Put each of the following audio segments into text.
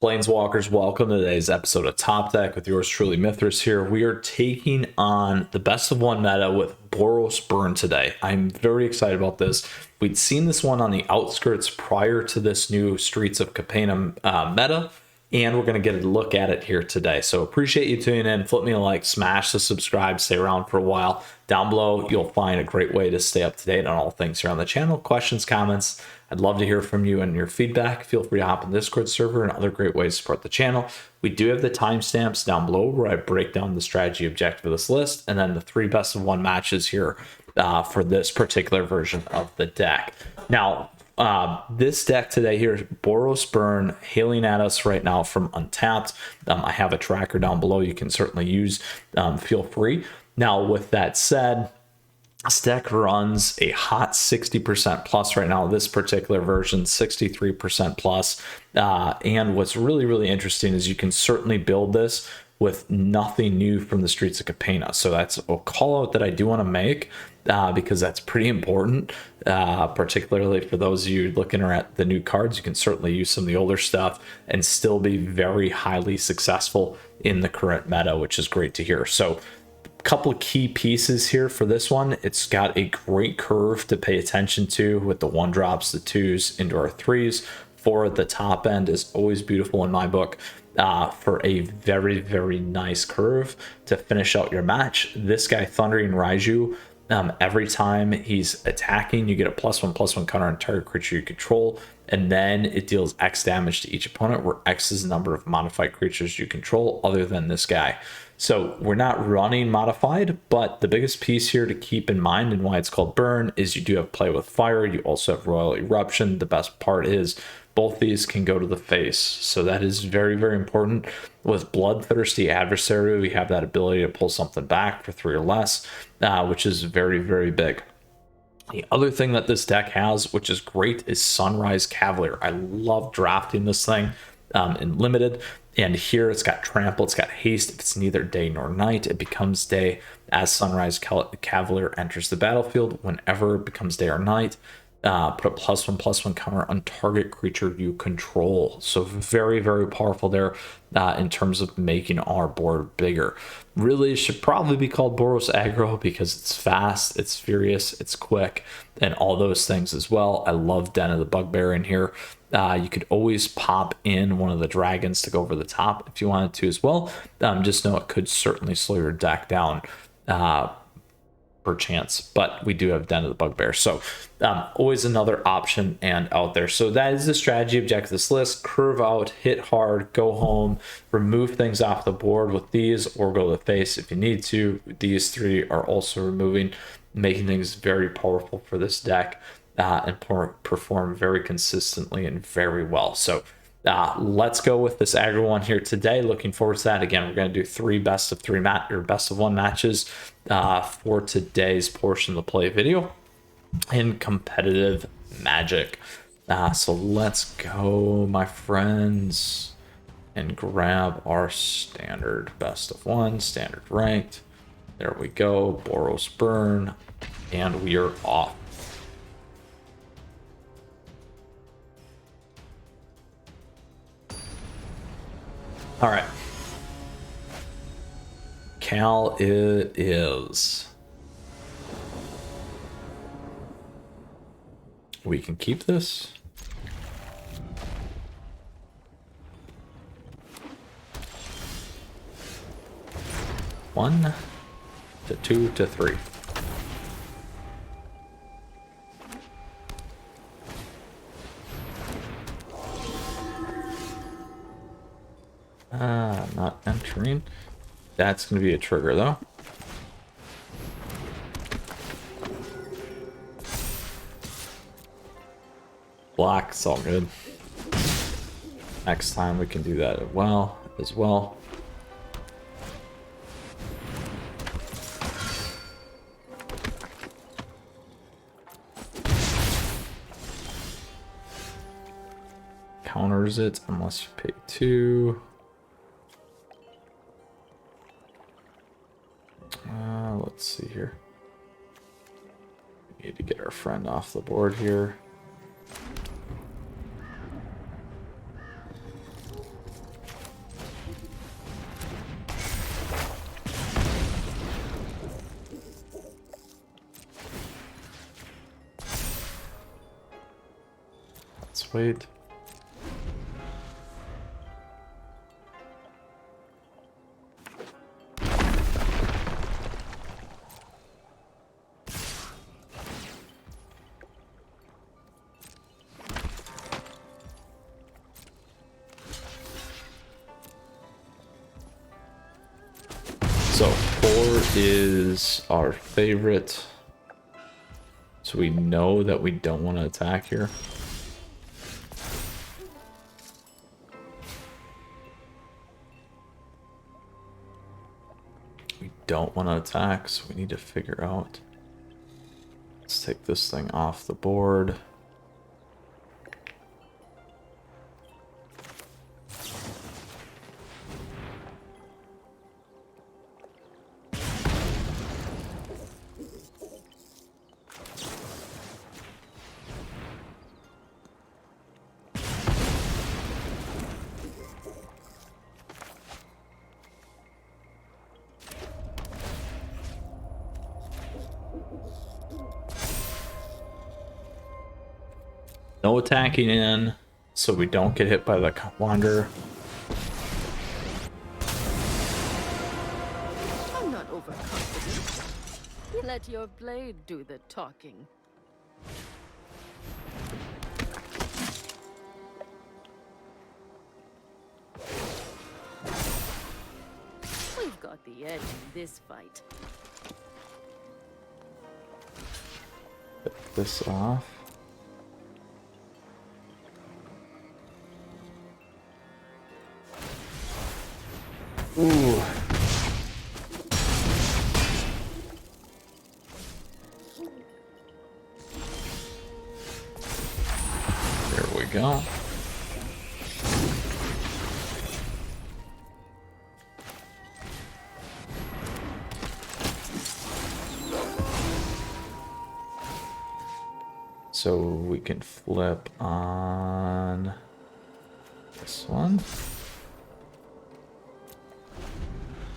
Planeswalkers, welcome to today's episode of Top Deck with yours truly, Mythras here. We are taking on the best of one meta with Boros Burn today. I'm very excited about this. We'd seen this one on the outskirts prior to this new Streets of Capenna meta, and we're going to get a look at it here today. So appreciate you tuning in. Flip me a like, smash the subscribe, stay around for a while. Down below, you'll find a great way to stay up to date on all things here on the channel. Questions, comments. I'd love to hear from you and your feedback. Feel free to hop in the Discord server and other great ways to support the channel. We do have the timestamps down below where I break down the strategy objective of this list and then the 3 best of 1 matches here for this particular version of the deck. Now, this deck today here is Boros Burn hailing at us right now from Untapped. I have a tracker down below you can certainly use. Feel free. Now, with that said, this deck runs a hot 60% plus right now. This particular version, 63% plus. And what's really, really interesting is you can certainly build this with nothing new from the Streets of Capenna. So that's a call out that I do want to make because that's pretty important, particularly for those of you looking at the new cards. You can certainly use some of the older stuff and still be very highly successful in the current meta, which is great to hear. So couple of key pieces here for this one. It's got a great curve to pay attention to with the 1-drops, the 2s into our 3s. 4 at the top end is always beautiful in my book for a very, very nice curve to finish out your match. This guy, Thundering Raiju, every time he's attacking, you get a +1/+1 counter on target creature you control, and then it deals X damage to each opponent, where X is the number of modified creatures you control other than this guy. So we're not running modified, but the biggest piece here to keep in mind and why it's called Burn is you do have play with fire. You also have Royal Eruption. The best part is both these can go to the face. So that is very, very important. With Bloodthirsty Adversary, we have that ability to pull something back for 3 or less, which is very, very big. The other thing that this deck has, which is great, is Sunrise Cavalier. I love drafting this thing in limited. And here it's got trample, it's got haste. If it's neither day nor night, it becomes day as Sunrise Cavalier enters the battlefield. Whenever it becomes day or night, put a +1/+1 counter on target creature you control. So very, very powerful there in terms of making our board bigger. Really should probably be called Boros Aggro because it's fast, it's furious, it's quick, and all those things as well. I love Den of the Bugbear in here. You could always pop in one of the dragons to go over the top if you wanted to as well. Just know it could certainly slow your deck down per chance, but we do have Den of the Bugbear. So always another option and out there. So that is the strategy objective of this list. Curve out, hit hard, go home, remove things off the board with these, or go to the face if you need to. These 3 are also removing, making things very powerful for this deck. And perform very consistently and very well. So let's go with this aggro one here today. Looking forward to that. Again, we're going to do 3 best of 3 or best of 1 matches for today's portion of the play video in competitive Magic. So let's go, my friends, and grab our standard best of 1, standard ranked. There we go, Boros Burn, and we are off. All right. Cal it is. We can keep this. One to 2 to 3. Not entering. That's going to be a trigger, though. Black, it's all good. Next time we can do that as well. Counters it unless you pay 2. Let's see here. We need to get our friend off the board here. Let's wait. So 4 is our favorite. So we know that we don't want to attack here. We don't want to attack, so we need to figure out. Let's take this thing off the board. No attacking in, so we don't get hit by the Wanderer. I'm not overconfident. Let your blade do the talking. We've got the edge in this fight. Put this off. Ooh. There we go. So we can flip on this one.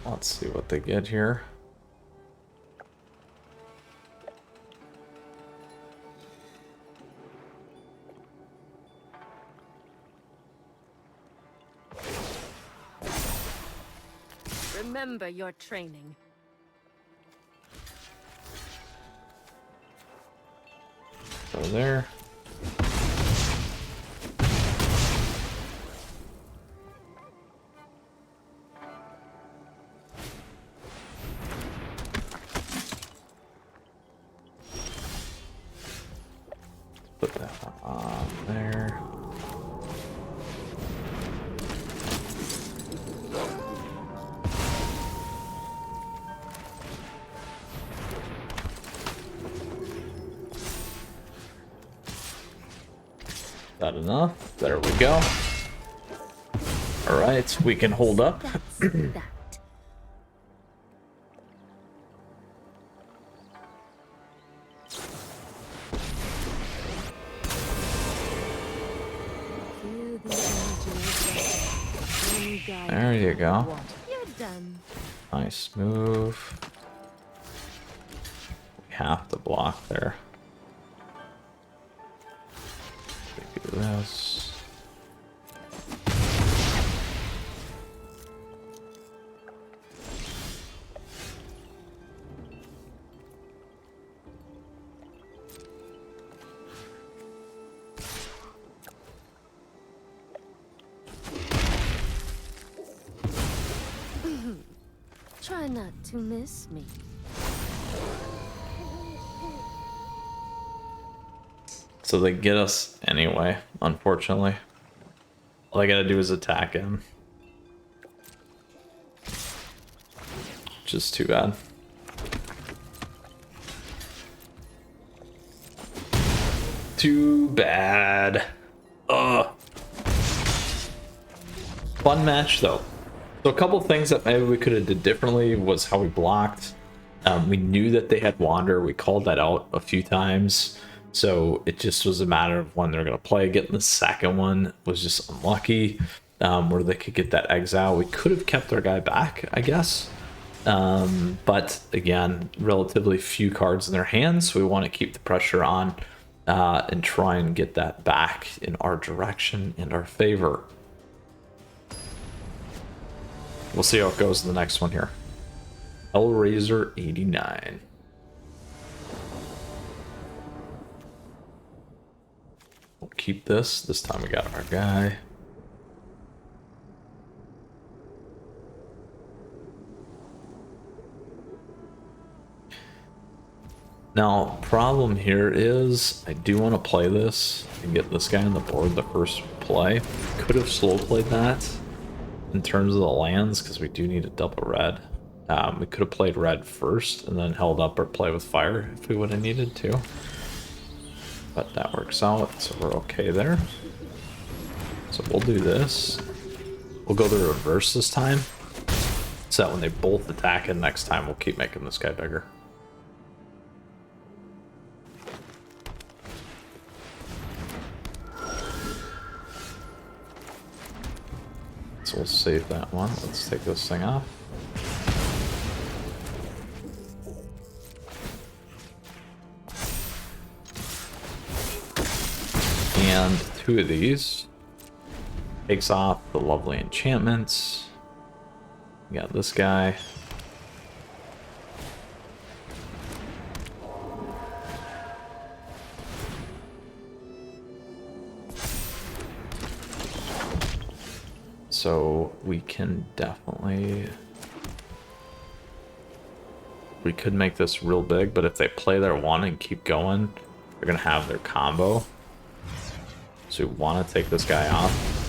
Let's see what they get here. Remember your training. Go there. Put that one on there. That enough? There we go. All right, we can hold up. That's that. There you go. You're done. Nice move. We have to block there. Do this. Try not to miss me. So they get us anyway, unfortunately. All I gotta do is attack him. Which is too bad. Too bad. Ugh. Fun match though. So a couple things that maybe we could have did differently was how we blocked. We knew that they had Wander. We called that out a few times. So it just was a matter of when they're going to play. Getting the second one was just unlucky, where they could get that exile. We could have kept our guy back, I guess. But again, relatively few cards in their hands. So we want to keep the pressure on and try and get that back in our direction and our favor. We'll see how it goes in the next one here. Hellraiser 89. We'll keep this. This time we got our guy. Now, problem here is I do want to play this and get this guy on the board the first play. Could have slow played that in terms of the lands because we do need a double red. We could have played red first and then held up or play with fire if we would have needed to. But that works out, so we're okay there. So we'll do this. We'll go the reverse this time, so that when they both attack it next time, we'll keep making this guy bigger. So we'll save that one. Let's take this thing off. And 2 of these takes off the lovely enchantments. We got this guy. So we can definitely... We could make this real big, but if they play their one and keep going, they're going to have their combo. So we want to take this guy off.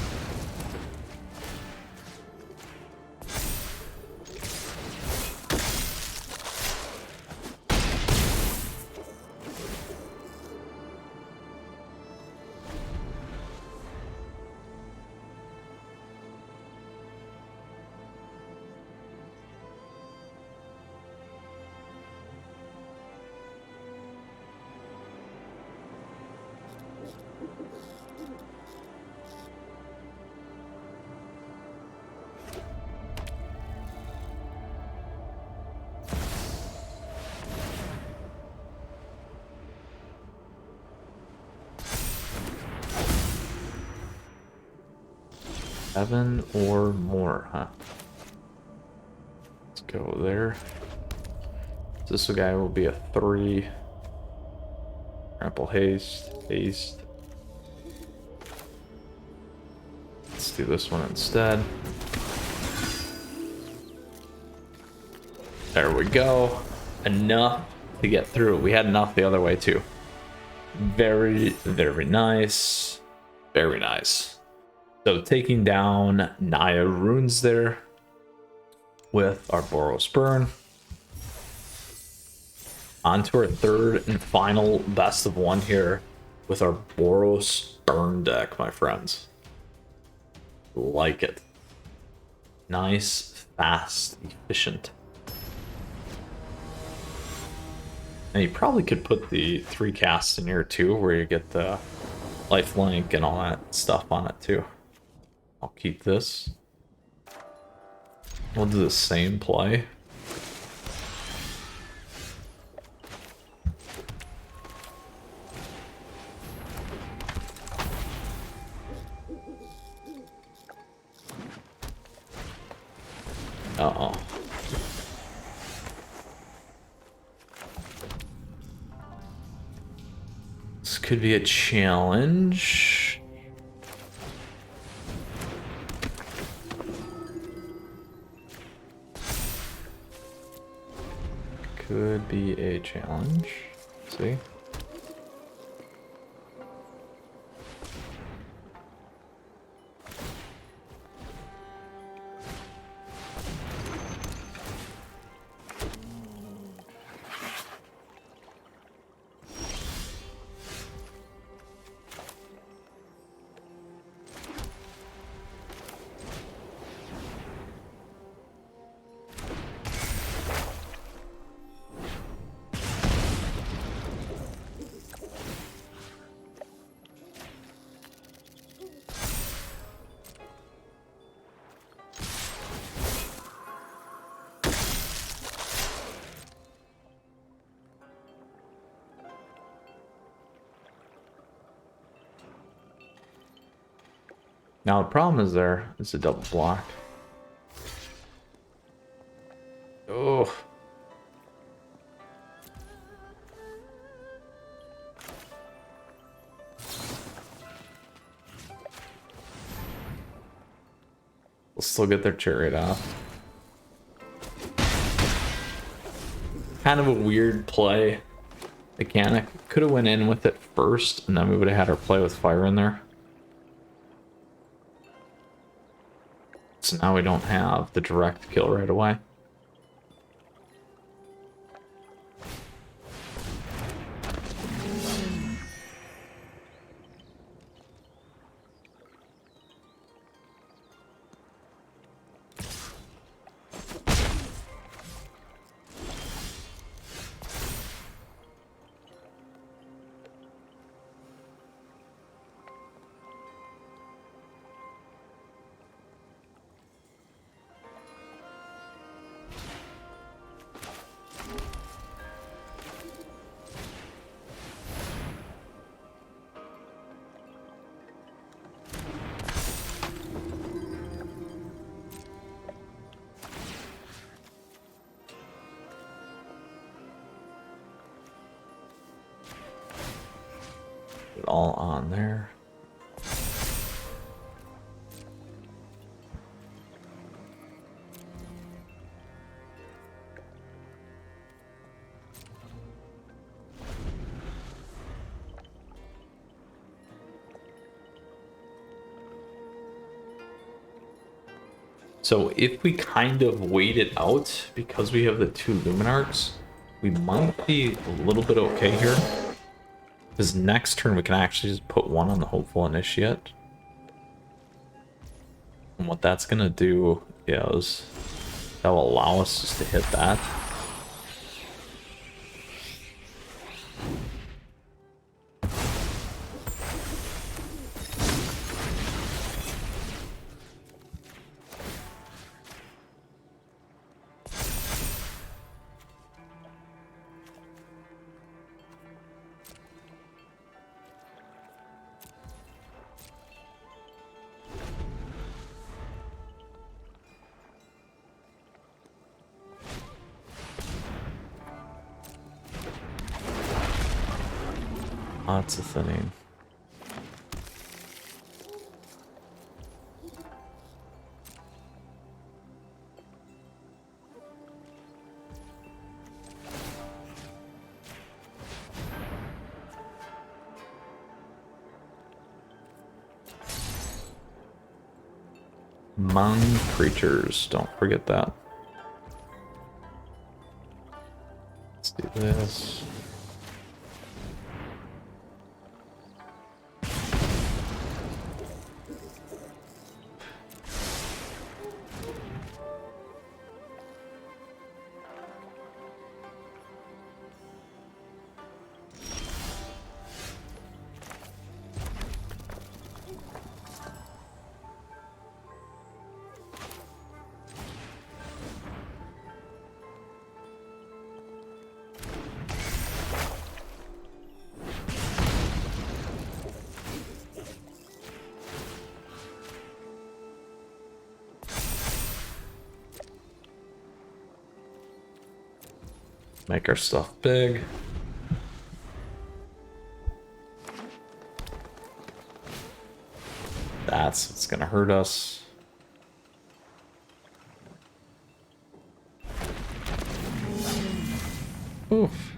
Seven or more, huh? Let's go there. This guy will be a 3. Trample haste, haste. Let's do this one instead. There we go. Enough to get through. We had enough the other way too. Very, very nice. Very nice. So taking down Naya runes there with our Boros Burn. On to our 3rd and final best of 1 here with our Boros Burn deck, my friends. Like it. Nice, fast, efficient. And you probably could put the 3 casts in here too, where you get the lifelink and all that stuff on it too. I'll keep this. We'll do the same play. Uh-oh. This could be a challenge. Could be a challenge. See? Now the problem is there is a double block. Oh. We'll still get their chariot off. Kind of a weird play mechanic. Could have went in with it first, and then we would have had our play with fire in there. So now we don't have the direct kill right away. Put it all on there. So if we kind of wait it out, because we have the 2 Luminarchs, we might be a little bit okay here. Because next turn we can actually just put 1 on the Hopeful Initiate. And what that's going to do is that will allow us just to hit that. Lots of thinning. Mind creatures, don't forget that. Let's do this. Make our stuff big. That's what's gonna hurt us. Oof.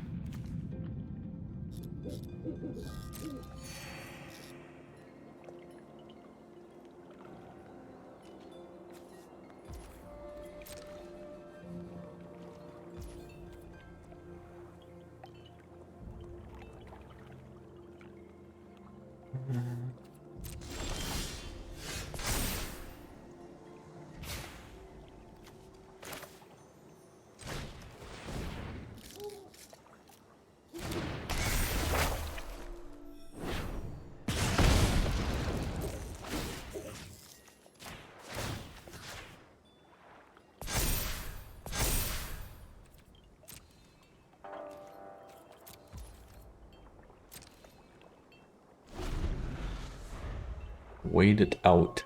Wait it out.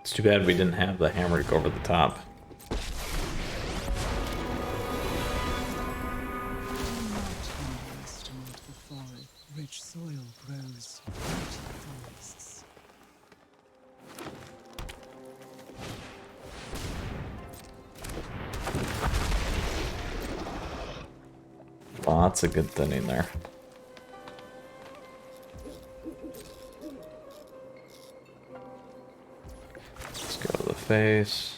It's too bad we didn't have the hammer to go over the top. Rich soil grows mighty forests. Lots of good thinning there. Let's go to the face.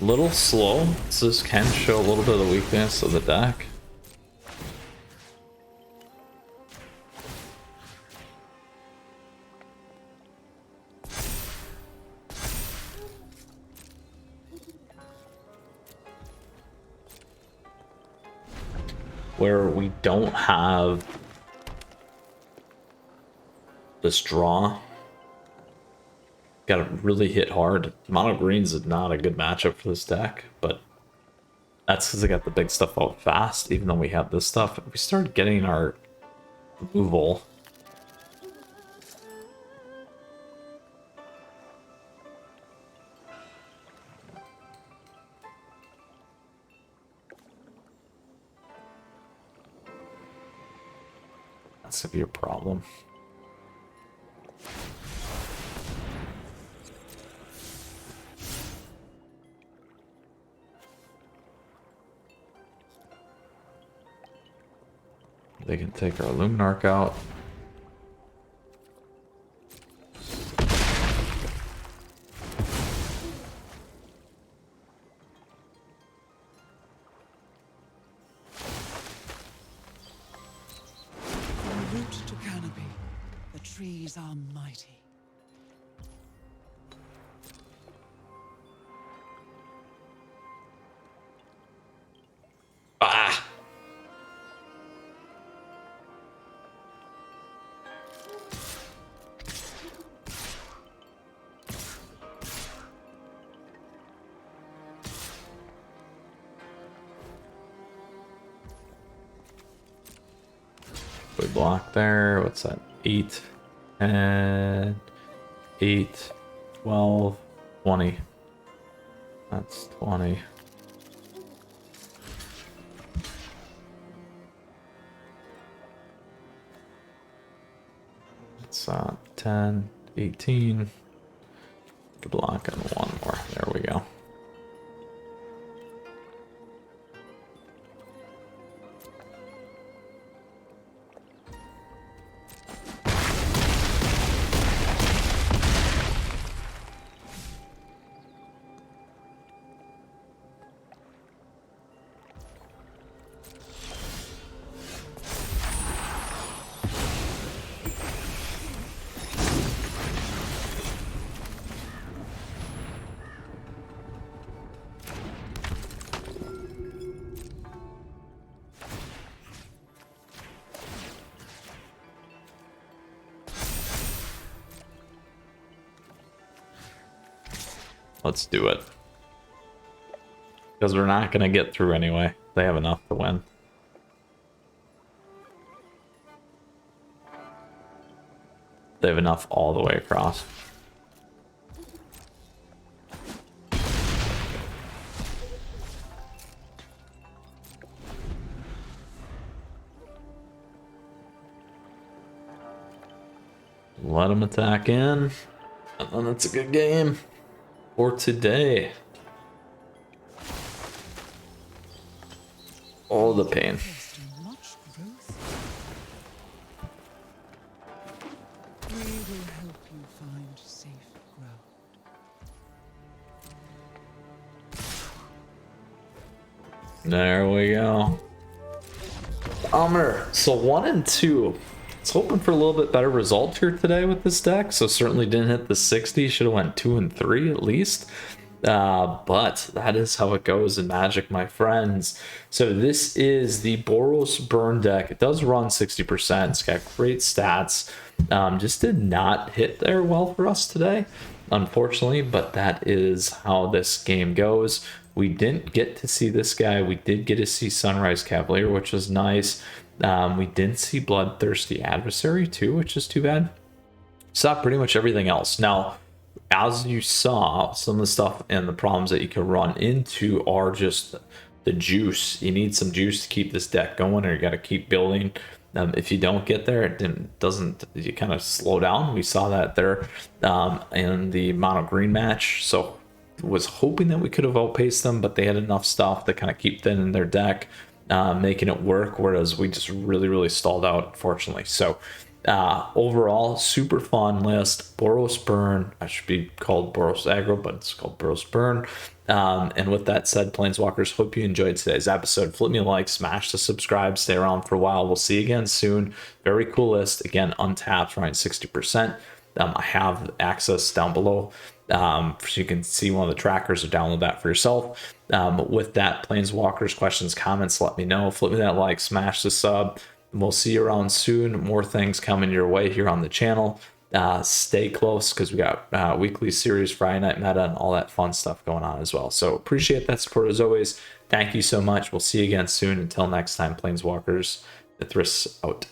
Little slow. This can show a little bit of the weakness of the deck. Where we don't have this draw. Got to really hit hard. Mono greens is not a good matchup for this deck, but that's because they got the big stuff out fast, even though we have this stuff. If we start getting our removal, that's gonna be a problem. They can take our Luminarch out. From root to canopy, the trees are mighty. Ah! We block there. What's that? 8, 10, 8, 12, 20. That's 20. It's 10, 18. Block and one more. There we go. Let's do it. Because we're not going to get through anyway. They have enough to win. They have enough all the way across. Let them attack in. And then it's a good game. For today. All the pain. Much growth. We will help you find safe ground. There we go. So 1 and 2. I was hoping for a little bit better result here today with this deck. So certainly didn't hit the 60. Should have went 2 and 3 at least. But that is how it goes in Magic, my friends. So this is the Boros Burn deck. It does run 60%. It's got great stats. Just did not hit there well for us today. unfortunately, but that is how this game goes. We didn't get to see this guy. We did get to see Sunrise Cavalier, which was nice. We didn't see Bloodthirsty Adversary too, which is too bad. Saw pretty much everything else. Now, as you saw, some of the stuff and the problems that you can run into are just the juice. You need some juice to keep this deck going, or you got to keep building. If you don't get there, doesn't you kind of slow down. We saw that there in the mono green match. So was hoping that we could have outpaced them, but they had enough stuff to kind of keep thinning their deck, making it work. Whereas we just really stalled out, unfortunately. So overall, super fun list. Boros Burn. I should be called Boros Aggro, but it's called Boros Burn. And with that said, Planeswalkers, hope you enjoyed today's episode. Flip me a like, smash the subscribe, stay around for a while. We'll see you again soon. Very cool list. Again, Untapped, around 60%. I have access down below, so you can see one of the trackers or download that for yourself. With that, Planeswalkers, questions, comments, let me know. Flip me that like, smash the sub. We'll see you around soon. More things coming your way here on the channel. Stay close because we got weekly series, Friday night meta, and all that fun stuff going on as well. So appreciate that support as always. Thank you so much. We'll see you again soon. Until next time, Planeswalkers, Mythras out.